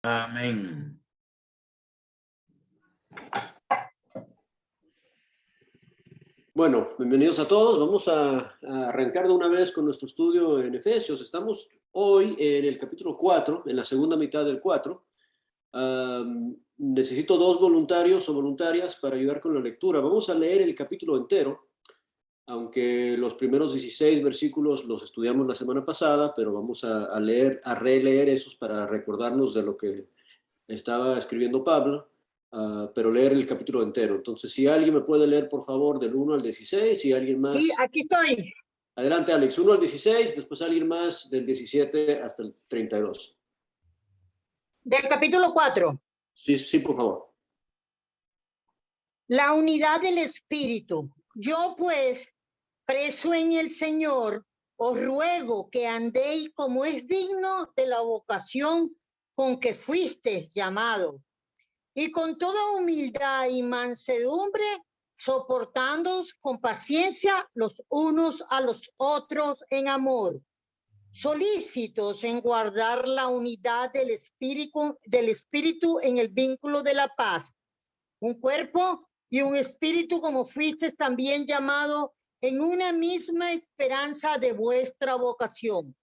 Amén. Bueno, bienvenidos a todos. Vamos a arrancar de una vez con nuestro estudio en Efesios. Estamos hoy en el capítulo 4, en la segunda mitad del 4. Necesito 2 voluntarios o voluntarias para ayudar con la lectura. Vamos a leer el capítulo entero, aunque los primeros 16 versículos los estudiamos la semana pasada, pero vamos a releer esos para recordarnos de lo que estaba escribiendo Pablo. Pero leer el capítulo entero. Entonces, si alguien me puede leer, por favor, del 1 al 16, y alguien más... Sí, aquí estoy. Adelante, Alex, 1 al 16, después alguien más del 17 hasta el 32. Del capítulo 4. Sí, por favor. La unidad del Espíritu. Yo, pues, preso en el Señor, os ruego que andéis como es digno de la vocación con que fuisteis llamados, y con toda humildad y mansedumbre, soportándoos con paciencia los unos a los otros en amor, solícitos en guardar la unidad del espíritu en el vínculo de la paz, un cuerpo y un espíritu, como fuisteis también llamado en una misma esperanza de vuestra vocación,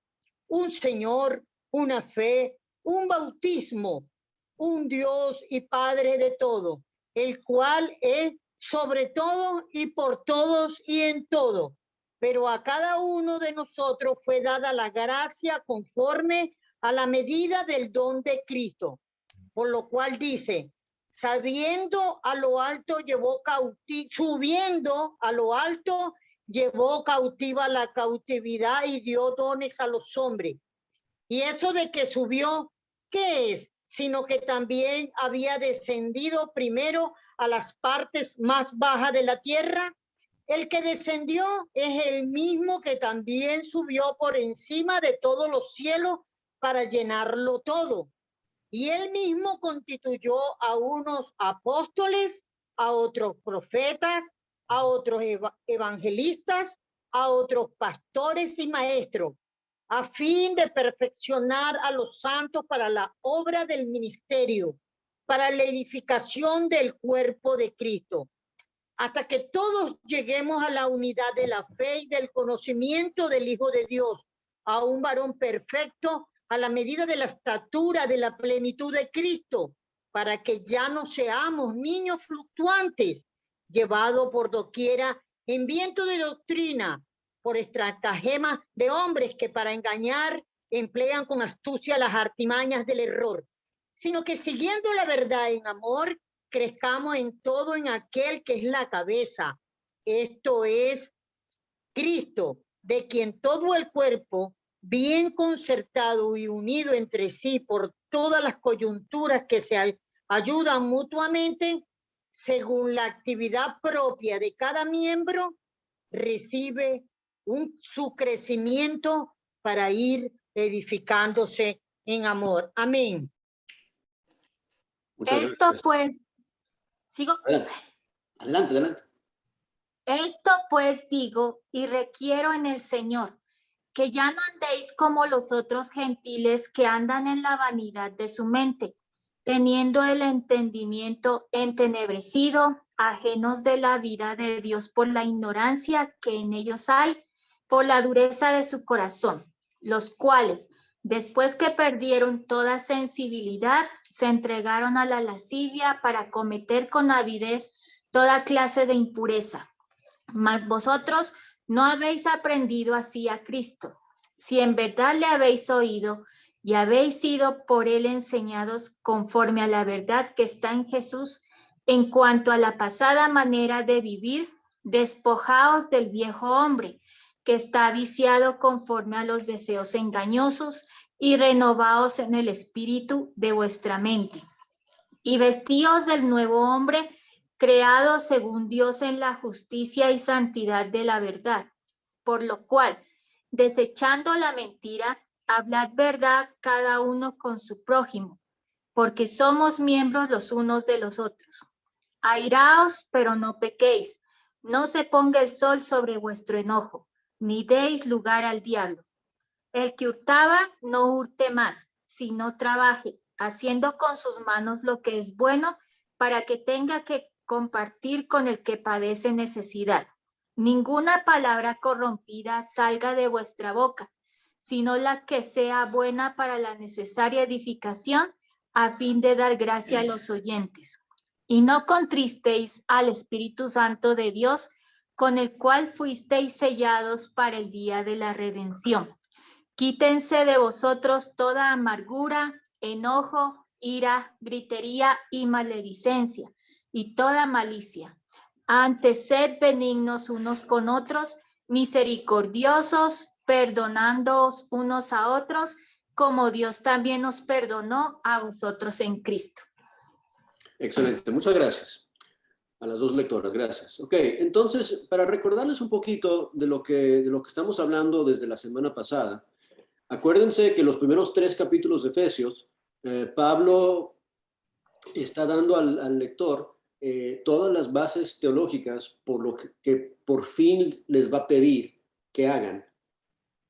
un Señor, una fe, un bautismo, un Dios y Padre de todo, el cual es sobre todo y por todos y en todo. Pero a cada uno de nosotros fue dada la gracia conforme a la medida del don de Cristo. Por lo cual dice, subiendo a lo alto llevó cautiva la cautividad y dio dones a los hombres. Y eso de que subió, ¿qué es? Sino que también había descendido primero a las partes más bajas de la tierra. El que descendió es el mismo que también subió por encima de todos los cielos para llenarlo todo. Y él mismo constituyó a unos apóstoles, a otros profetas, a otros evangelistas, a otros pastores y maestros, a fin de perfeccionar a los santos para la obra del ministerio, para la edificación del cuerpo de Cristo, hasta que todos lleguemos a la unidad de la fe y del conocimiento del Hijo de Dios, a un varón perfecto, a la medida de la estatura de la plenitud de Cristo, para que ya no seamos niños fluctuantes, llevados por doquiera en viento de doctrina, por estratagemas de hombres que para engañar emplean con astucia las artimañas del error, sino que siguiendo la verdad en amor, crezcamos en todo en aquel que es la cabeza, esto es Cristo, de quien todo el cuerpo, bien concertado y unido entre sí por todas las coyunturas que se ayudan mutuamente, según la actividad propia de cada miembro, recibe su crecimiento para ir edificándose en amor. Amén. Esto pues, sigo. Adelante. Esto pues digo y requiero en el Señor, que ya no andéis como los otros gentiles que andan en la vanidad de su mente, teniendo el entendimiento entenebrecido, ajenos de la vida de Dios por la ignorancia que en ellos hay, por la dureza de su corazón, los cuales, después que perdieron toda sensibilidad, se entregaron a la lascivia para cometer con avidez toda clase de impureza. Mas vosotros no habéis aprendido así a Cristo. Si en verdad le habéis oído y habéis sido por él enseñados conforme a la verdad que está en Jesús, en cuanto a la pasada manera de vivir, despojaos del viejo hombre, que está viciado conforme a los deseos engañosos, y renovaos en el espíritu de vuestra mente. Y vestíos del nuevo hombre, creado según Dios en la justicia y santidad de la verdad, por lo cual, desechando la mentira, hablad verdad cada uno con su prójimo, porque somos miembros los unos de los otros. Airaos, pero no pequéis, no se ponga el sol sobre vuestro enojo, ni deis lugar al diablo. El que hurtaba, no hurte más, sino trabaje, haciendo con sus manos lo que es bueno para que tenga que compartir con el que padece necesidad. Ninguna palabra corrompida salga de vuestra boca, sino la que sea buena para la necesaria edificación, a fin de dar gracia a los oyentes. Y no contristéis al Espíritu Santo de Dios, con el cual fuisteis sellados para el día de la redención. Quítense de vosotros toda amargura, enojo, ira, gritería y maledicencia, y toda malicia. Antes, sed benignos unos con otros, misericordiosos, perdonándoos unos a otros, como Dios también os perdonó a vosotros en Cristo. Excelente, muchas gracias a las dos lectoras, gracias. Ok, entonces, para recordarles un poquito de lo que estamos hablando desde la semana pasada, acuérdense que los primeros 3 capítulos de Efesios, Pablo está dando al lector todas las bases teológicas por lo que por fin les va a pedir que hagan,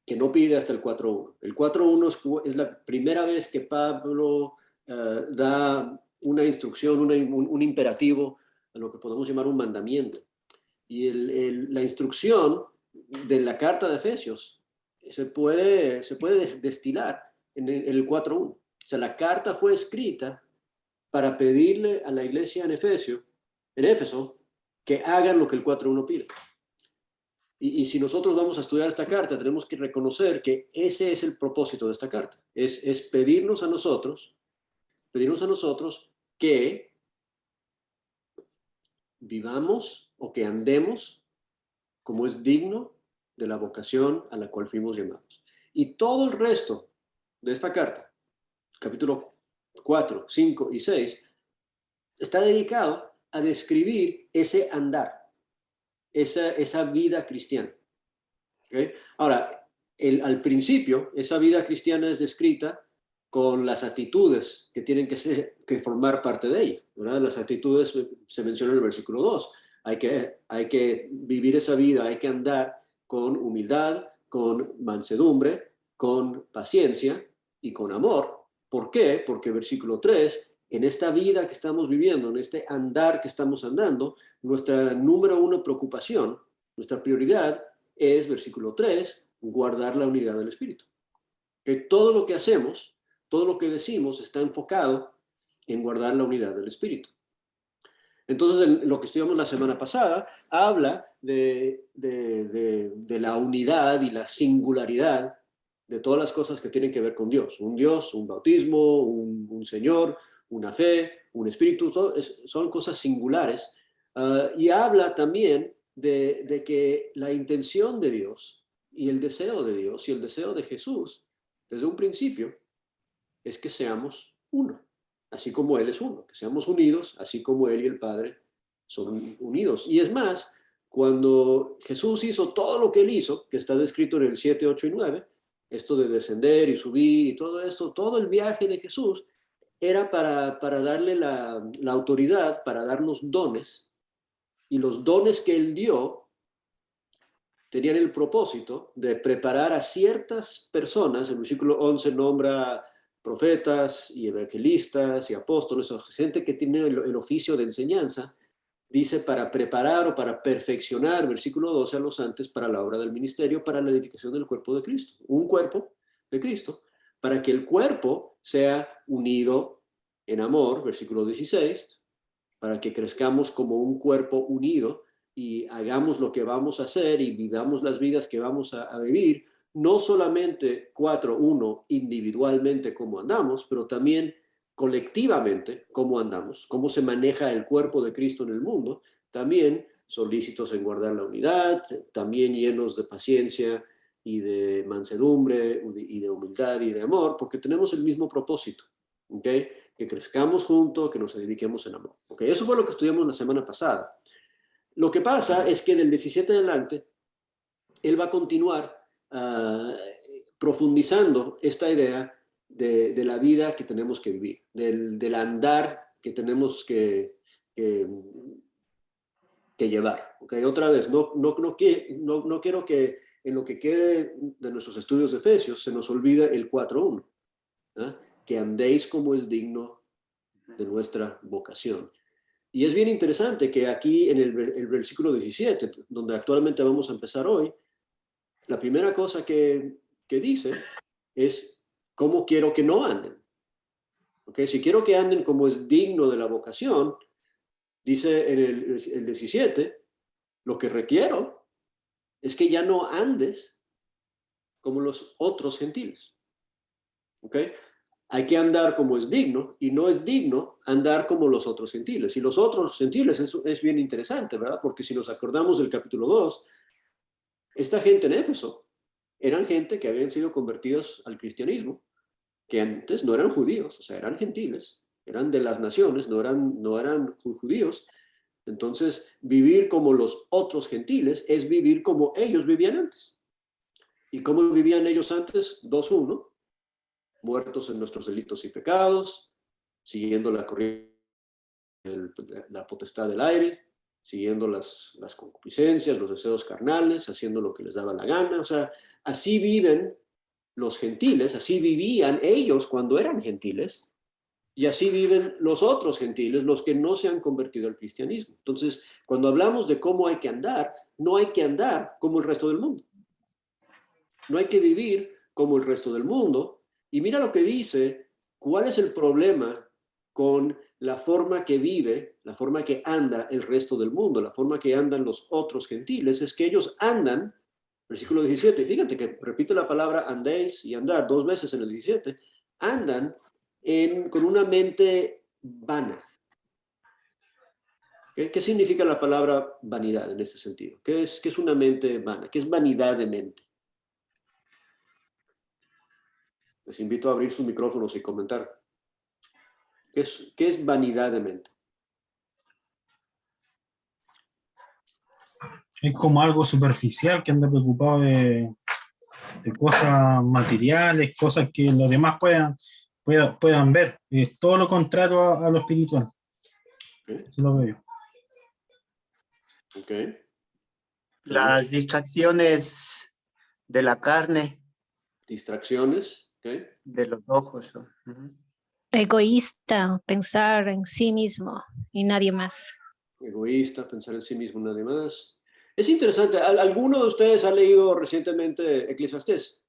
que no pide hasta el 4.1. El 4.1 es la primera vez que Pablo da una instrucción, un imperativo, a lo que podemos llamar un mandamiento. Y la instrucción de la carta de Efesios se puede destilar en el 4.1. O sea, la carta fue escrita para pedirle a la iglesia en Éfeso, que hagan lo que el 4.1 pide. Y si nosotros vamos a estudiar esta carta, tenemos que reconocer que ese es el propósito de esta carta. Es pedirnos a nosotros que vivamos o que andemos como es digno de la vocación a la cual fuimos llamados. Y todo el resto de esta carta, capítulo 4, 5 y 6, está dedicado a describir ese andar, esa vida cristiana. ¿Okay? Ahora, al principio, esa vida cristiana es descrita con las actitudes que tienen que formar parte de ella, ¿verdad? Las actitudes se mencionan en el versículo 2. Hay que vivir esa vida, hay que andar con humildad, con mansedumbre, con paciencia y con amor. ¿Por qué? Porque versículo 3, en esta vida que estamos viviendo, en este andar que estamos andando, nuestra número 1 preocupación, nuestra prioridad es, versículo 3, guardar la unidad del Espíritu. Que todo lo que hacemos, todo lo que decimos está enfocado en guardar la unidad del Espíritu. Entonces, lo que estudiamos la semana pasada habla de la unidad y la singularidad de todas las cosas que tienen que ver con Dios. Un Dios, un bautismo, un Señor, una fe, un Espíritu, son cosas singulares. Y habla también de que la intención de Dios y el deseo de Dios y el deseo de Jesús, desde un principio, es que seamos uno. Así como Él es uno, que seamos unidos, así como Él y el Padre son unidos. Y es más, cuando Jesús hizo todo lo que Él hizo, que está descrito en el 7, 8 y 9, esto de descender y subir y todo esto, todo el viaje de Jesús era para darle la autoridad, para darnos dones, y los dones que Él dio tenían el propósito de preparar a ciertas personas. El versículo 11 nombra profetas y evangelistas y apóstoles, o gente que tiene el oficio de enseñanza, dice para preparar o para perfeccionar, versículo 12, a los santos para la obra del ministerio, para la edificación del cuerpo de Cristo. Un cuerpo de Cristo, para que el cuerpo sea unido en amor, versículo 16, para que crezcamos como un cuerpo unido y hagamos lo que vamos a hacer y vivamos las vidas que vamos a vivir, no solamente 4.1 individualmente cómo andamos, pero también colectivamente cómo andamos, cómo se maneja el cuerpo de Cristo en el mundo, también solícitos en guardar la unidad, también llenos de paciencia y de mansedumbre y de humildad y de amor, porque tenemos el mismo propósito, ¿ok? Que crezcamos juntos, que nos dediquemos en amor, ¿ok? Eso fue lo que estudiamos la semana pasada. Lo que pasa es que del 17 adelante, él va a continuar profundizando esta idea de la vida que tenemos que vivir, del andar que tenemos que llevar. ¿Okay? Otra vez, no quiero que en lo que quede de nuestros estudios de Efesios se nos olvide el 4.1. ¿eh? que andéis como es digno de nuestra vocación. Y es bien interesante que aquí en el versículo 17, donde actualmente vamos a empezar hoy, la primera cosa que dice es cómo quiero que no anden. ¿Okay? Si quiero que anden como es digno de la vocación, dice en el 17, lo que requiero es que ya no andes como los otros gentiles. ¿Ok? Hay que andar como es digno, y no es digno andar como los otros gentiles. Y los otros gentiles es bien interesante, ¿verdad? Porque si nos acordamos del capítulo 2, esta gente en Éfeso eran gente que habían sido convertidos al cristianismo, que antes no eran judíos, o sea, eran gentiles, eran de las naciones, no eran judíos. Entonces, vivir como los otros gentiles es vivir como ellos vivían antes. ¿Y cómo vivían ellos antes? 2:1, muertos en nuestros delitos y pecados, siguiendo la corriente, la potestad del aire, siguiendo las concupiscencias, los deseos carnales, haciendo lo que les daba la gana. O sea, así viven los gentiles, así vivían ellos cuando eran gentiles, y así viven los otros gentiles, los que no se han convertido al cristianismo. Entonces, cuando hablamos de cómo hay que andar, no hay que andar como el resto del mundo. No hay que vivir como el resto del mundo. Y mira lo que dice, ¿cuál es el problema con la forma que vive, la forma que anda el resto del mundo, la forma que andan los otros gentiles? Es que ellos andan, versículo 17, fíjate que repite la palabra andéis y andar 2 veces en el 17, andan con una mente vana. ¿Qué significa la palabra vanidad en este sentido? ¿Qué es una mente vana? ¿Qué es vanidad de mente? Les invito a abrir sus micrófonos y comentar. ¿Qué es vanidad de mente? Es como algo superficial que anda preocupado de cosas materiales, cosas que los demás puedan ver. Es todo lo contrario a lo espiritual. Eso lo veo. Ok. Las distracciones de la carne, Distracciones. Okay. de los ojos. Egoísta, pensar en sí mismo y nadie más. Egoísta, pensar en sí mismo, nadie más. Es interesante. ¿Alguno de ustedes ha leído recientemente Eclesiastés?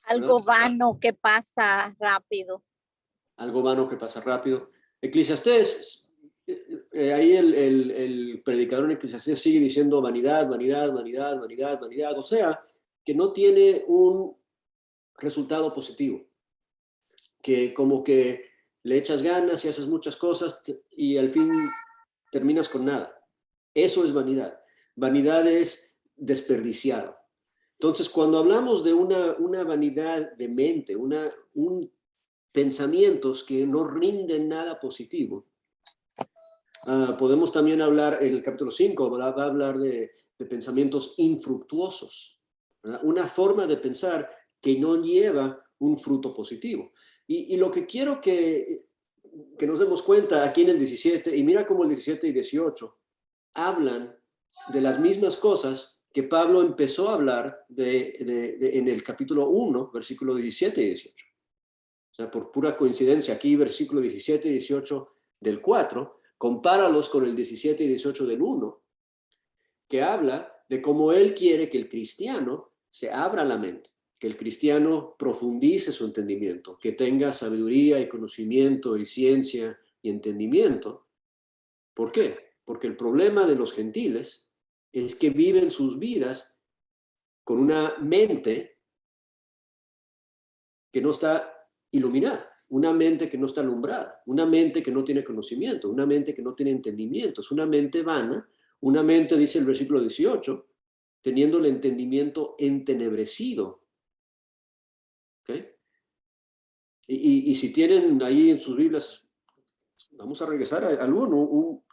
Algo vano que pasa rápido. Algo vano que pasa rápido. Eclesiastés, ahí el predicador en Eclesiastés sigue diciendo vanidad, vanidad, vanidad, vanidad, vanidad. O sea, que no tiene un resultado positivo. Que como que le echas ganas y haces muchas cosas y al fin terminas con nada. Eso es vanidad. Vanidad es desperdiciado. Entonces, cuando hablamos de una vanidad de mente, pensamientos que no rinden nada positivo, podemos también hablar, en el capítulo 5, va a hablar de pensamientos infructuosos, ¿verdad? Una forma de pensar que no lleva un fruto positivo. Y lo que quiero que nos demos cuenta aquí en el 17, y mira cómo el 17 y 18 hablan de las mismas cosas que Pablo empezó a hablar en el capítulo 1, versículo 17 y 18. O sea, por pura coincidencia, aquí versículo 17 y 18 del 4, compáralos con el 17 y 18 del 1, que habla de cómo él quiere que el cristiano se abra la mente, que el cristiano profundice su entendimiento, que tenga sabiduría y conocimiento y ciencia y entendimiento. ¿Por qué? Porque el problema de los gentiles es que viven sus vidas con una mente que no está iluminada, una mente que no está alumbrada, una mente que no tiene conocimiento, una mente que no tiene entendimiento, es una mente vana, una mente, dice el versículo 18, teniendo el entendimiento entenebrecido. ¿Okay? Y si tienen ahí en sus Biblias, vamos a regresar al 1,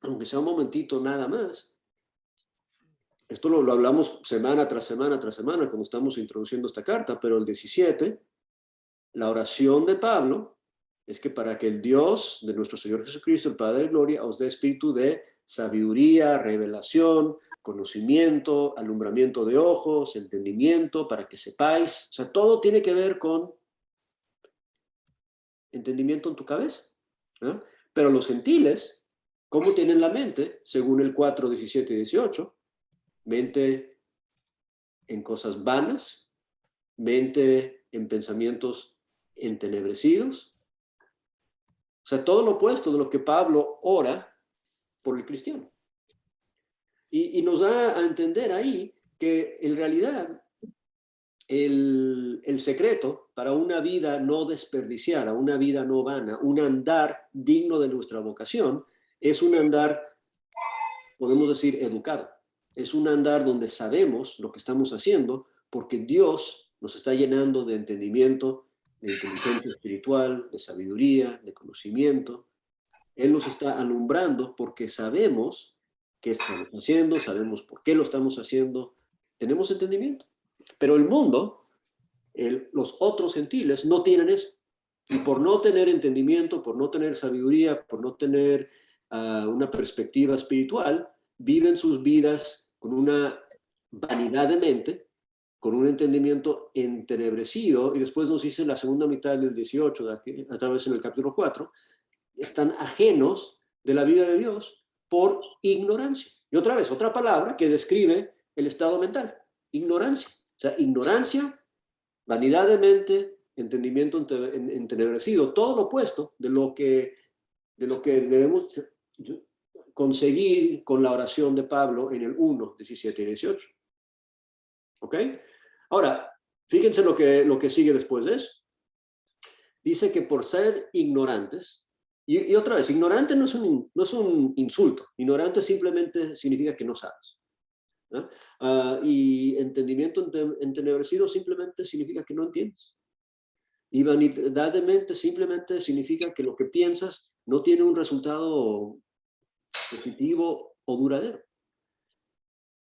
aunque sea un momentito nada más. Esto lo hablamos semana tras semana tras semana cuando estamos introduciendo esta carta, pero el 17, la oración de Pablo es que para que el Dios de nuestro Señor Jesucristo, el Padre de Gloria, os dé espíritu de sabiduría, revelación, conocimiento, alumbramiento de ojos, entendimiento, para que sepáis. O sea, todo tiene que ver con entendimiento en tu cabeza. ¿No? Pero los gentiles, ¿cómo tienen la mente? Según el 4, 17 y 18, mente en cosas vanas, mente en pensamientos entenebrecidos. O sea, todo lo opuesto de lo que Pablo ora por el cristiano. Y nos da a entender ahí que en realidad el secreto para una vida no desperdiciada, una vida no vana, un andar digno de nuestra vocación, es un andar, podemos decir, educado. Es un andar donde sabemos lo que estamos haciendo porque Dios nos está llenando de entendimiento, de inteligencia espiritual, de sabiduría, de conocimiento. Él nos está alumbrando porque sabemos qué estamos haciendo, sabemos por qué lo estamos haciendo, tenemos entendimiento. Pero el mundo, los otros gentiles, no tienen eso. Y por no tener entendimiento, por no tener sabiduría, por no tener una perspectiva espiritual, viven sus vidas con una vanidad de mente, con un entendimiento entenebrecido, y después nos dice la segunda mitad del 18, a través en el capítulo 4, están ajenos de la vida de Dios por ignorancia. Y otra vez, otra palabra que describe el estado mental, ignorancia. O sea, ignorancia, vanidad de mente, entendimiento entenebrecido, todo lo opuesto de lo que debemos conseguir con la oración de Pablo en el 1, 17 y 18. ¿Ok? Ahora, fíjense lo que sigue después de eso. Dice que por ser ignorantes, y otra vez, ignorante no es un insulto, ignorante simplemente significa que no sabes. ¿No? Y entendimiento entenebrecido simplemente significa que no entiendes. Y vanidad de mente simplemente significa que lo que piensas no tiene un resultado positivo o duradero.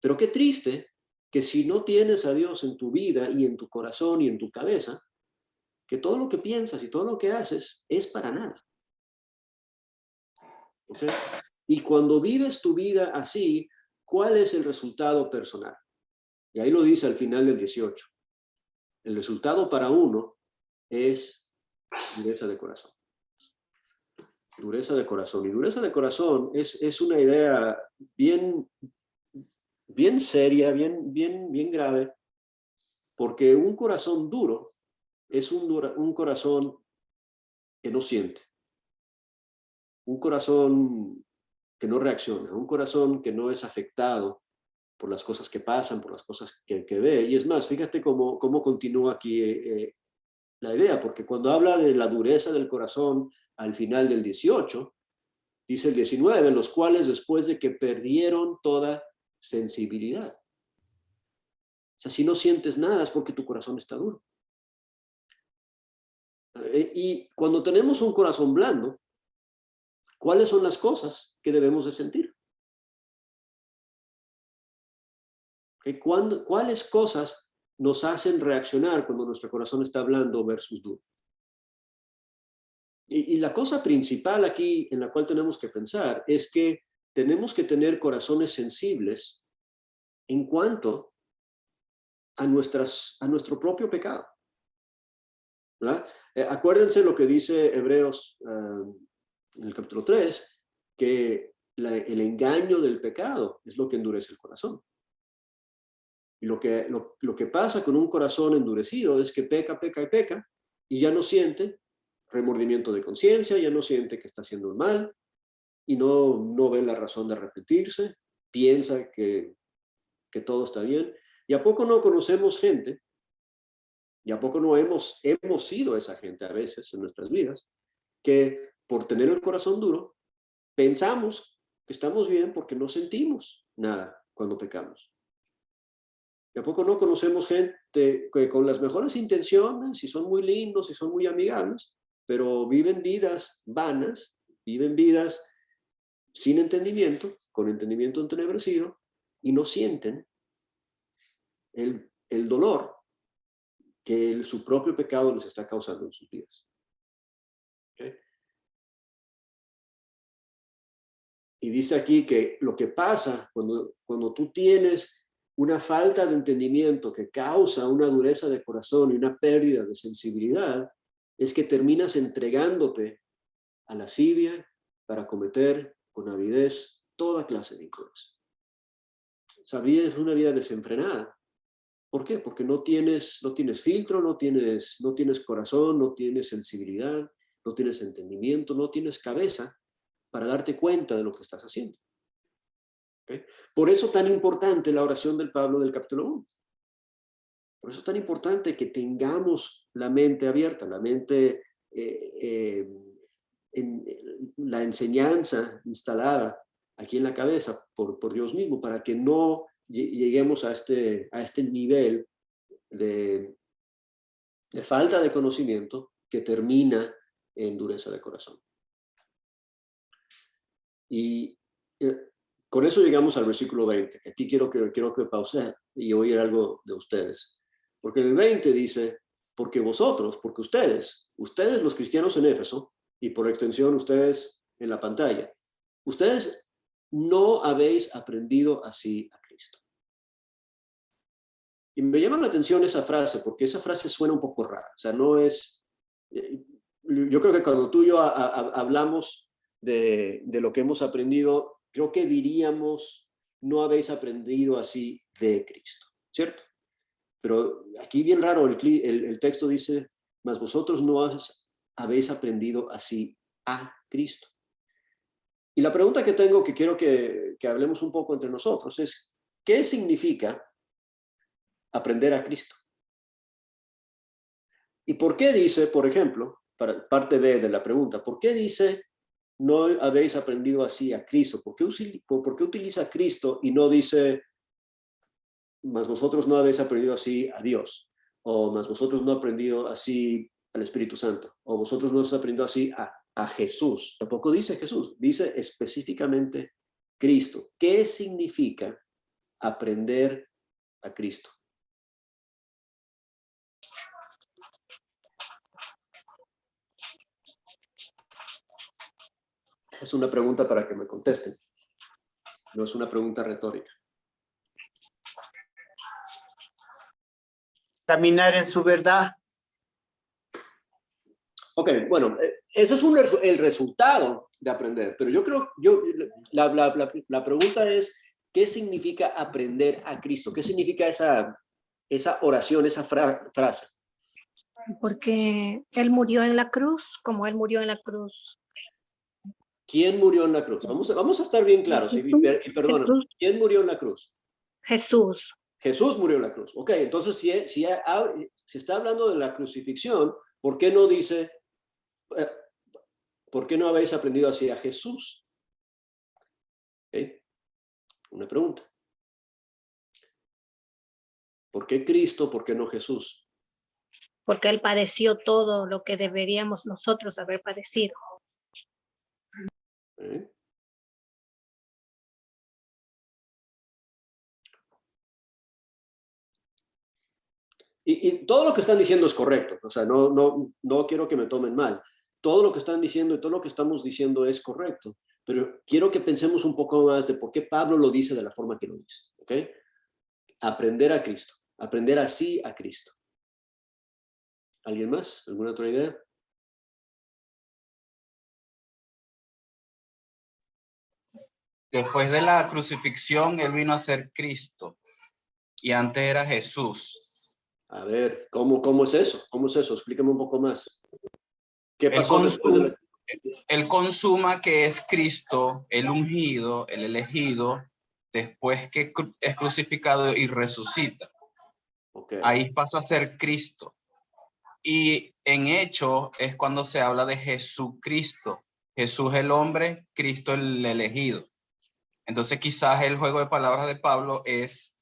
Pero qué triste que si no tienes a Dios en tu vida y en tu corazón y en tu cabeza, que todo lo que piensas y todo lo que haces es para nada. ¿Okay? Y cuando vives tu vida así, ¿cuál es el resultado personal? Y ahí lo dice al final del 18. El resultado para uno es dureza de corazón. Dureza de corazón. Y dureza de corazón es una idea bien seria, bien grave, porque un corazón duro es un corazón que no siente. Un corazón que no reacciona, un corazón que no es afectado por las cosas que pasan, por las cosas que ve. Y es más, fíjate cómo continúa aquí la idea, porque cuando habla de la dureza del corazón al final del 18, dice el 19, los cuales después de que perdieron toda sensibilidad. O sea, si no sientes nada es porque tu corazón está duro. Y cuando tenemos un corazón blando, ¿cuáles son las cosas que debemos de sentir? ¿Cuáles cosas nos hacen reaccionar cuando nuestro corazón está blando versus duro? Y la cosa principal aquí en la cual tenemos que pensar es que tenemos que tener corazones sensibles en cuanto a nuestro propio pecado. ¿Verdad? Acuérdense lo que dice Hebreos en el capítulo 3, que el engaño del pecado es lo que endurece el corazón. Y lo que pasa con un corazón endurecido es que peca y ya no siente remordimiento de conciencia, ya no siente que está haciendo mal y no ve la razón de arrepentirse, piensa que todo está bien. ¿Y a poco no conocemos gente? ¿Y a poco no hemos sido esa gente a veces en nuestras vidas? Que por tener el corazón duro, pensamos que estamos bien porque no sentimos nada cuando pecamos. ¿Y a poco no conocemos gente que con las mejores intenciones, y son muy lindos, y son muy amigables, pero viven vidas vanas, viven vidas sin entendimiento, con entendimiento entenebrecido, y no sienten el dolor que su propio pecado les está causando en sus vidas? ¿Okay? Y dice aquí que lo que pasa cuando tú tienes una falta de entendimiento que causa una dureza de corazón y una pérdida de sensibilidad, es que terminas entregándote a lascivia para cometer con avidez toda clase de impurezas. Esa vida es una vida desenfrenada. ¿Por qué? Porque no tienes filtro, no tienes corazón, no tienes sensibilidad, no tienes entendimiento, no tienes cabeza para darte cuenta de lo que estás haciendo. ¿Okay? Por eso tan importante la oración del Pablo del capítulo 1. Por eso tan importante que tengamos la mente abierta, la mente en la enseñanza instalada aquí en la cabeza por Dios mismo, para que no lleguemos a este nivel de falta de conocimiento que termina en dureza de corazón. Y con eso llegamos al versículo 20. Aquí quiero que pause y oír algo de ustedes. Porque en el 20 dice, porque ustedes los cristianos en Éfeso, y por extensión ustedes en la pantalla, ustedes no habéis aprendido así a Cristo. Y me llama la atención esa frase, porque esa frase suena un poco rara. O sea, no es... Yo creo que cuando tú y yo hablamos de lo que hemos aprendido, creo que diríamos, no habéis aprendido así de Cristo, ¿cierto? Pero aquí bien raro, el texto dice, mas vosotros no habéis aprendido así a Cristo. Y la pregunta que tengo, que quiero que hablemos un poco entre nosotros, es, ¿qué significa aprender a Cristo? ¿Y por qué dice, por ejemplo, para parte B de la pregunta, ¿por qué dice no habéis aprendido así a Cristo? ¿Por qué utiliza Cristo y no dice, mas vosotros no habéis aprendido así a Dios? O mas vosotros no habéis aprendido así al Espíritu Santo? O vosotros no habéis aprendido así a Jesús. Tampoco dice Jesús, dice específicamente Cristo. ¿Qué significa aprender a Cristo? Es una pregunta para que me contesten. No es una pregunta retórica. Caminar en su verdad. Ok, bueno, eso es el resultado de aprender, pero yo creo, la pregunta es, ¿qué significa aprender a Cristo? ¿Qué significa esa oración, esa frase? Porque Él murió en la cruz, como Él murió en la cruz. ¿Quién murió en la cruz? Vamos a estar bien claros. Y perdona, ¿quién murió en la cruz? Jesús. Jesús murió en la cruz. Ok, entonces si está hablando de la crucifixión, ¿por qué no dice, por qué no habéis aprendido así a Jesús? Okay. Una pregunta. ¿Por qué Cristo? ¿Por qué no Jesús? Porque Él padeció todo lo que deberíamos nosotros haber padecido. ¿Eh? Y todo lo que están diciendo es correcto. O sea, no quiero que me tomen mal. Todo lo que están diciendo y todo lo que estamos diciendo es correcto. Pero quiero que pensemos un poco más de por qué Pablo lo dice de la forma que lo dice. ¿Ok? Aprender a Cristo. Aprender así a Cristo. ¿Alguien más? ¿Alguna otra idea? Después de la crucifixión, él vino a ser Cristo. Y antes era Jesús. A ver, ¿cómo es eso? ¿Cómo es eso? Explícame un poco más. ¿Qué pasó después de la... El consuma, que es Cristo, el ungido, el elegido, después que es crucificado y resucita. Okay. Ahí pasa a ser Cristo. Y en Hechos es cuando se habla de Jesucristo. Jesús el hombre, Cristo el elegido. Entonces quizás el juego de palabras de Pablo es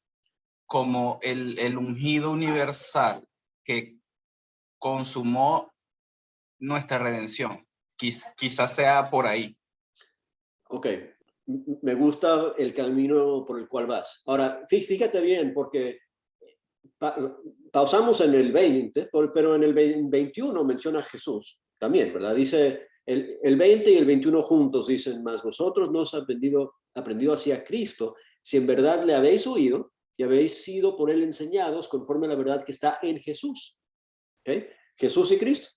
como el ungido universal que consumó nuestra redención. Quizás sea por ahí. Ok, me gusta el camino por el cual vas. Ahora, fíjate bien, porque pausamos en el 20, pero en el 21 menciona a Jesús también, ¿verdad? Dice, el 20 y el 21 juntos dicen, mas vosotros no os habéis aprendido hacia Cristo, si en verdad le habéis oído y habéis sido por él enseñados conforme a la verdad que está en Jesús. ¿Okay? Jesús y Cristo.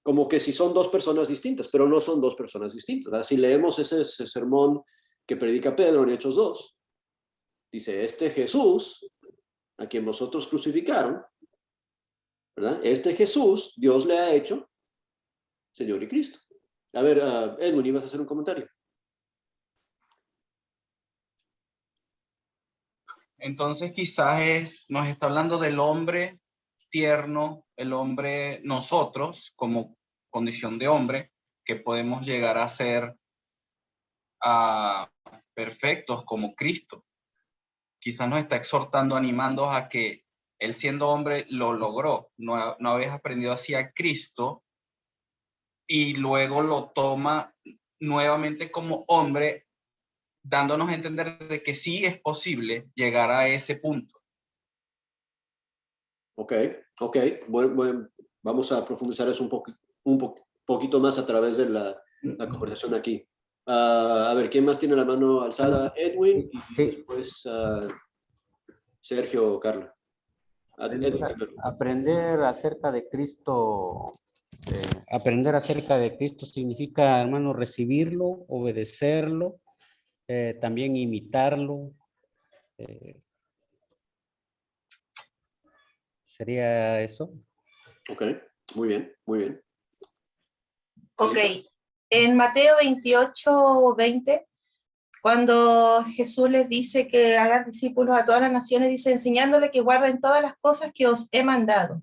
como que si son dos personas distintas, pero no son dos personas distintas, ¿verdad? Si leemos ese sermón que predica Pedro en Hechos 2, dice, este Jesús, a quien vosotros crucificaron, ¿verdad? Este Jesús, Dios le ha hecho Señor y Cristo. A ver, Edwin, ¿ibas a hacer un comentario? Entonces quizás nos está hablando del hombre tierno, el hombre, nosotros como condición de hombre, que podemos llegar a ser perfectos como Cristo. Quizás nos está exhortando, animando a que él siendo hombre lo logró. No habías aprendido así a Cristo y luego lo toma nuevamente como hombre, dándonos a entender de que sí es posible llegar a ese punto. Ok. Bueno, vamos a profundizar eso un poquito más a través de la conversación aquí. A ver, ¿quién más tiene la mano alzada? Edwin y Sí. después Sergio o Carla. Aprender acerca de Cristo. Aprender acerca de Cristo significa, hermano, recibirlo, obedecerlo, también imitarlo. ¿Sería eso? Ok, muy bien, muy bien. Ok, en Mateo 28:20, cuando Jesús les dice que hagan discípulos a todas las naciones, dice, enseñándole que guarden todas las cosas que os he mandado.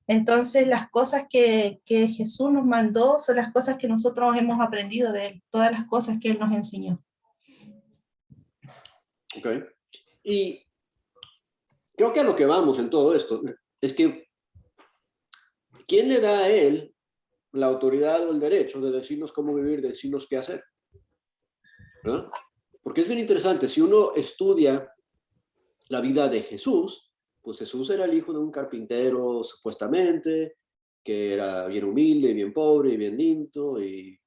Entonces, las cosas que Jesús nos mandó son las cosas que nosotros hemos aprendido de él, todas las cosas que él nos enseñó. Ok, y creo que a lo que vamos en todo esto es que ¿quién le da a él la autoridad o el derecho de decirnos cómo vivir, de decirnos qué hacer? ¿No? Porque es bien interesante, si uno estudia la vida de Jesús, pues Jesús era el hijo de un carpintero, supuestamente, que era bien humilde, bien pobre, bien lindo, y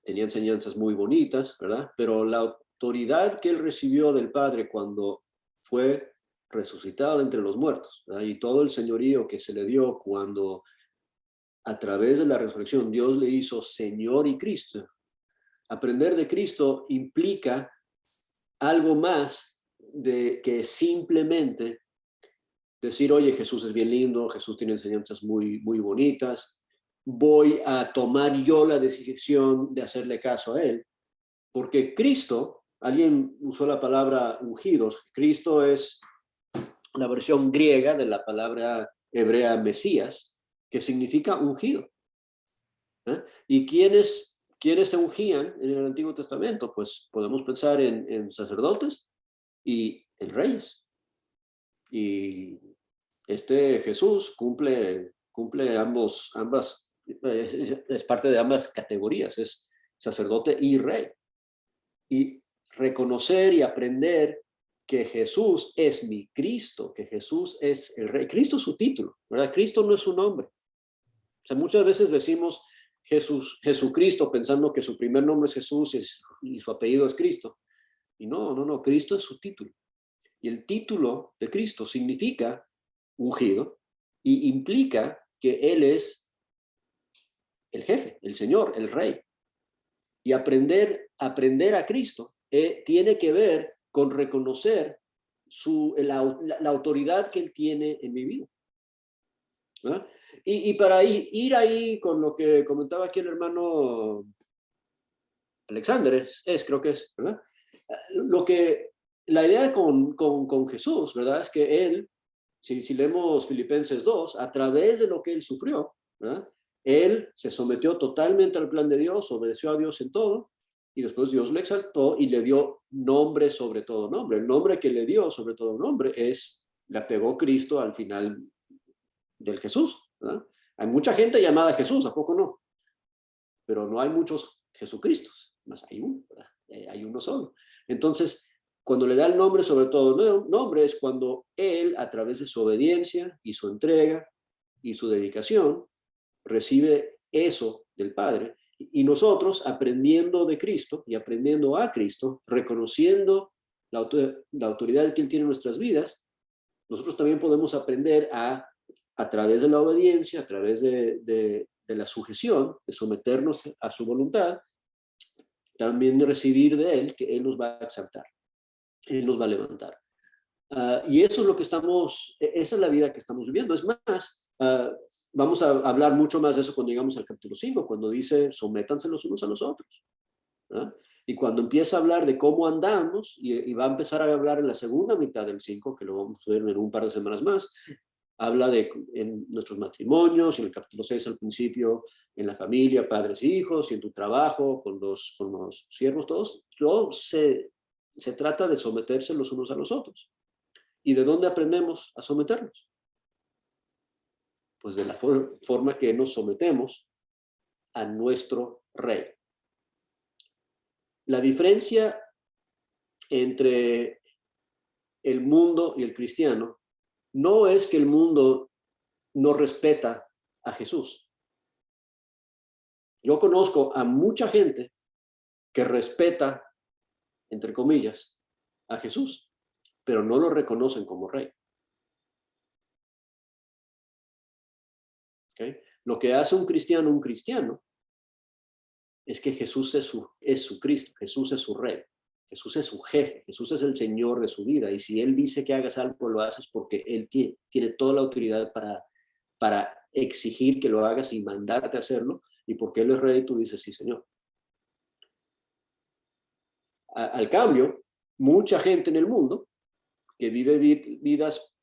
tenía enseñanzas muy bonitas, ¿verdad? Pero la autoridad que él recibió del Padre cuando fue resucitado de entre los muertos, ¿verdad? Y todo el señorío que se le dio cuando a través de la resurrección Dios le hizo Señor y Cristo. Aprender de Cristo implica algo más de que simplemente decir, oye, Jesús es bien lindo, Jesús tiene enseñanzas muy, muy bonitas, voy a tomar yo la decisión de hacerle caso a él, porque Cristo, alguien usó la palabra ungidos, Cristo es la versión griega de la palabra hebrea Mesías, que significa ungido. ¿Y quiénes se ungían en el Antiguo Testamento? Pues podemos pensar en sacerdotes y en reyes. Y Jesús cumple ambas, es parte de ambas categorías, es sacerdote y rey. Y reconocer y aprender que Jesús es mi Cristo, que Jesús es el rey. Cristo es su título, ¿verdad? Cristo no es su nombre. O sea, muchas veces decimos Jesucristo pensando que su primer nombre es Jesús y su apellido es Cristo. Y no, Cristo es su título. Y el título de Cristo significa ungido y implica que Él es el jefe, el Señor, el Rey. Y aprender a Cristo tiene que ver con reconocer la autoridad que Él tiene en mi vida. ¿Verdad? Y para ir ahí con lo que comentaba aquí el hermano Alexander, creo que es, ¿verdad? La idea con Jesús, ¿verdad? Es que Él, si leemos Filipenses 2, a través de lo que Él sufrió, ¿verdad? Él se sometió totalmente al plan de Dios, obedeció a Dios en todo, y después Dios le exaltó y le dio nombre sobre todo nombre. El nombre que le dio sobre todo nombre le pegó Cristo al final del Jesús, ¿verdad? Hay mucha gente llamada Jesús, ¿a poco no? Pero no hay muchos Jesucristos, más hay uno, ¿verdad? Hay uno solo. Entonces, cuando le da el nombre sobre todo nombre es cuando Él, a través de su obediencia y su entrega y su dedicación, recibe eso del Padre. Y nosotros, aprendiendo de Cristo y aprendiendo a Cristo, reconociendo la autoridad que Él tiene en nuestras vidas, nosotros también podemos aprender a a través de la obediencia, a través de la sujeción, de someternos a su voluntad, también de recibir de Él, que Él nos va a exaltar, Él nos va a levantar. Y eso es lo que esa es la vida que estamos viviendo. Es más, vamos a hablar mucho más de eso cuando llegamos al capítulo 5, cuando dice, sométanse los unos a los otros. Y cuando empieza a hablar de cómo andamos, y va a empezar a hablar en la segunda mitad del 5, que lo vamos a ver en un par de semanas más, habla en nuestros matrimonios, en el capítulo 6 al principio, en la familia, padres e hijos, y en tu trabajo, con los siervos, todo se trata de someterse los unos a los otros. ¿Y de dónde aprendemos a someternos? Pues de la forma que nos sometemos a nuestro rey. La diferencia entre el mundo y el cristiano no es que el mundo no respeta a Jesús. Yo conozco a mucha gente que respeta, entre comillas, a Jesús, pero no lo reconocen como rey. ¿Okay? Lo que hace un cristiano, es que Jesús es su Cristo, Jesús es su rey, Jesús es su jefe, Jesús es el Señor de su vida. Y si Él dice que hagas algo, lo haces porque Él tiene toda la autoridad para exigir que lo hagas y mandarte a hacerlo. Y porque Él es rey, tú dices, sí, Señor. Al cambio, mucha gente en el mundo que vive vidas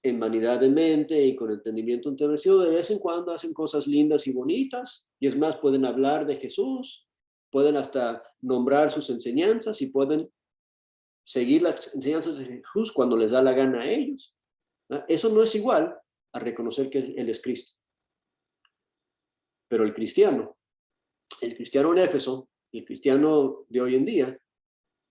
en vanidad de mente y con entendimiento entenebrecido, de vez en cuando hacen cosas lindas y bonitas, y es más, pueden hablar de Jesús, pueden hasta nombrar sus enseñanzas y pueden seguir las enseñanzas de Jesús cuando les da la gana a ellos. Eso no es igual a reconocer que Él es Cristo. Pero el cristiano en Éfeso, el cristiano de hoy en día,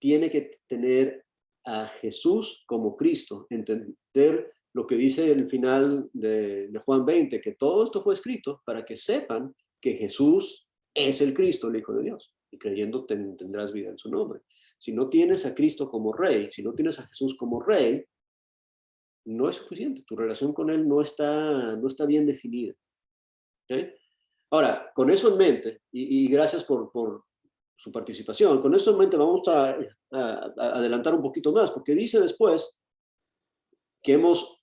tiene que tener a Jesús como Cristo, entender lo que dice el final de Juan 20, que todo esto fue escrito para que sepan que Jesús es el Cristo, el Hijo de Dios, y creyendo tendrás vida en su nombre. Si no tienes a Cristo como rey, si no tienes a Jesús como rey, no es suficiente, tu relación con Él no está bien definida. ¿Okay? Ahora, con eso en mente, y gracias por su participación, con eso en mente vamos a adelantar un poquito más, porque dice después que hemos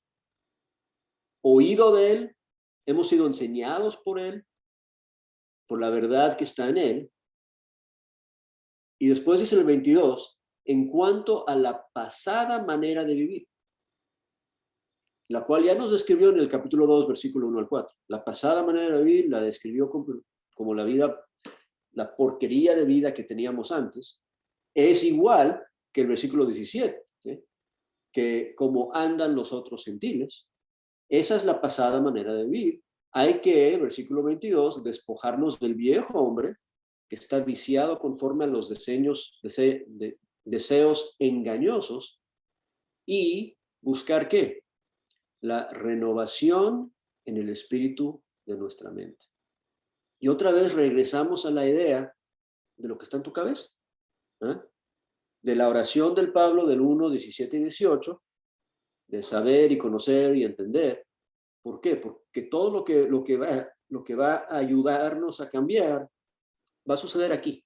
oído de Él, hemos sido enseñados por Él, por la verdad que está en Él. Y después dice en el 22, en cuanto a la pasada manera de vivir, la cual ya nos describió en el capítulo 2, versículo 1 al 4. La pasada manera de vivir la describió como la vida, la porquería de vida que teníamos antes. Es igual que el versículo 17, ¿sí? Que como andan los otros gentiles. Esa es la pasada manera de vivir. Hay que, versículo 22, despojarnos del viejo hombre que está viciado conforme a los deseos engañosos y buscar ¿qué? La renovación en el espíritu de nuestra mente. Y otra vez regresamos a la idea de lo que está en tu cabeza. De la oración del Pablo del 1, 17 y 18, de saber y conocer y entender. ¿Por qué? Porque todo lo que va a ayudarnos a cambiar va a suceder aquí.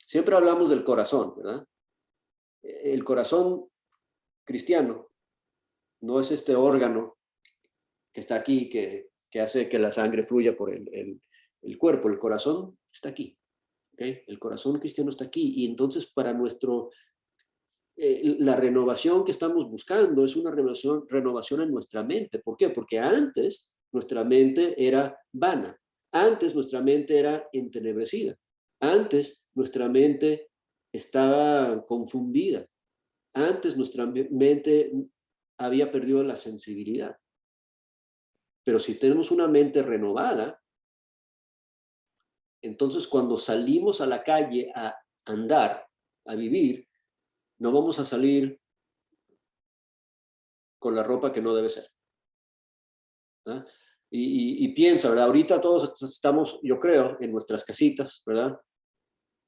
Siempre hablamos del corazón, ¿verdad? El corazón cristiano no es este órgano que está aquí, que hace que la sangre fluya por el cuerpo. El corazón está aquí. ¿Okay? El corazón cristiano está aquí. Y entonces para la renovación que estamos buscando es una renovación en nuestra mente. ¿Por qué? Porque antes nuestra mente era vana. Antes nuestra mente era entenebrecida. Antes nuestra mente estaba confundida. Antes nuestra mente había perdido la sensibilidad. Pero si tenemos una mente renovada, entonces cuando salimos a la calle a andar, a vivir, no vamos a salir con la ropa que no debe ser. ¿Ah? Y piensa, ¿verdad? Ahorita todos estamos, yo creo, en nuestras casitas, ¿verdad?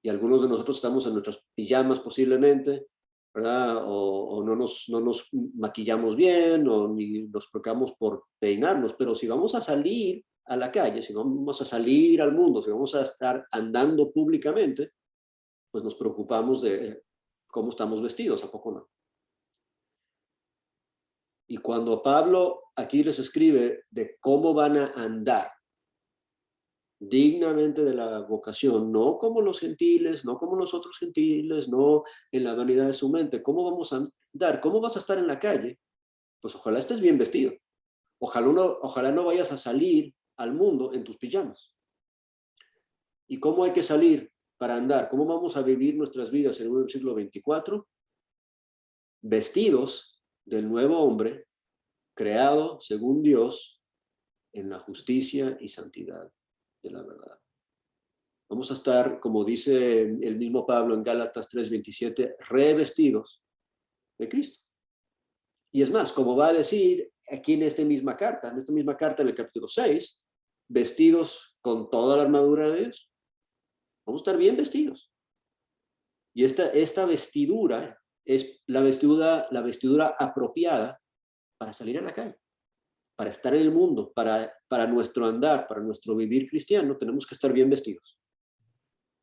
Y algunos de nosotros estamos en nuestras pijamas posiblemente, ¿verdad? O no nos maquillamos bien, o ni nos preocupamos por peinarnos, pero si vamos a salir a la calle, si vamos a salir al mundo, si vamos a estar andando públicamente, pues nos preocupamos de cómo estamos vestidos, ¿a poco no? Y cuando Pablo aquí les escribe de cómo van a andar dignamente de la vocación, no como los gentiles, no como los otros gentiles, no en la vanidad de su mente, ¿cómo vamos a andar? ¿Cómo vas a estar en la calle? Pues ojalá estés bien vestido. Ojalá no vayas a salir al mundo en tus pijamas. ¿Y cómo hay que salir para andar? ¿Cómo vamos a vivir nuestras vidas en el siglo 24? Vestidos del nuevo hombre, creado según Dios en la justicia y santidad de la verdad. Vamos a estar, como dice el mismo Pablo en Gálatas 3:27, revestidos de Cristo. Y es más, como va a decir aquí en esta misma carta en el capítulo 6, vestidos con toda la armadura de Dios. Vamos a estar bien vestidos. Y esta vestidura es la vestidura apropiada para salir a la calle, para estar en el mundo, para nuestro andar, para nuestro vivir cristiano, tenemos que estar bien vestidos.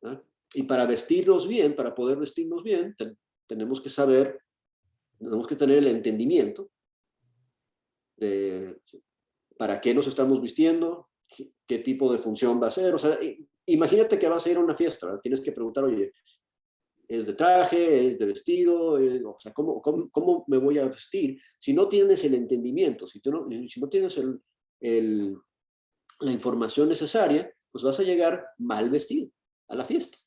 ¿Ah? Y para vestirnos bien, para poder vestirnos bien, tenemos que saber, tenemos que tener el entendimiento de para qué nos estamos vistiendo, qué tipo de función va a ser. O sea, imagínate que vas a ir a una fiesta, ¿verdad? Tienes que preguntar, oye, ¿es de traje? ¿Es de vestido? O sea, ¿cómo me voy a vestir? Si no tienes el entendimiento, si no tienes la información necesaria, pues vas a llegar mal vestido a la fiesta.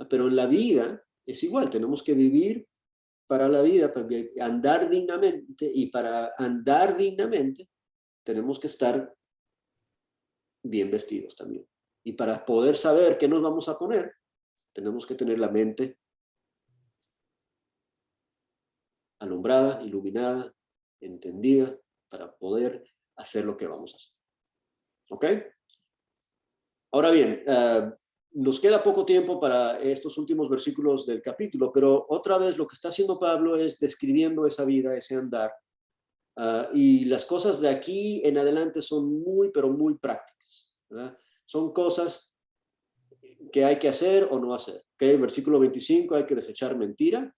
Pero en la vida es igual, tenemos que vivir para la vida, para andar dignamente, y para andar dignamente tenemos que estar bien vestidos también. Y para poder saber qué nos vamos a poner, tenemos que tener la mente alumbrada, iluminada, entendida, para poder hacer lo que vamos a hacer. ¿Ok? Ahora bien, nos queda poco tiempo para estos últimos versículos del capítulo, pero otra vez lo que está haciendo Pablo es describiendo esa vida, ese andar, y las cosas de aquí en adelante son muy, pero muy prácticas, ¿verdad? Son cosas que hay que hacer o no hacer. ¿Okay? Versículo 25, hay que desechar mentira.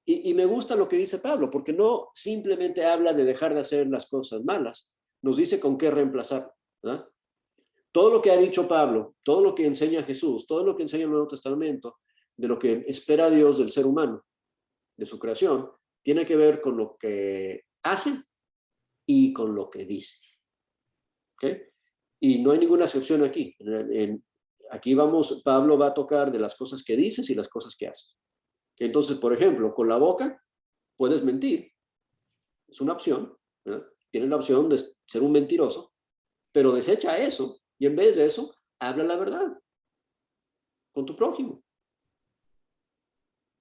Y me gusta lo que dice Pablo, porque no simplemente habla de dejar de hacer las cosas malas, nos dice con qué reemplazar, ¿verdad? Todo lo que ha dicho Pablo, todo lo que enseña Jesús, todo lo que enseña el Nuevo Testamento, de lo que espera Dios del ser humano, de su creación, tiene que ver con lo que hace y con lo que dice. ¿Okay? Y no hay ninguna excepción aquí. Aquí Pablo va a tocar de las cosas que dices y las cosas que haces. Que entonces, por ejemplo, con la boca puedes mentir. Es una opción, ¿verdad? Tienes la opción de ser un mentiroso, pero desecha eso y en vez de eso, habla la verdad con tu prójimo.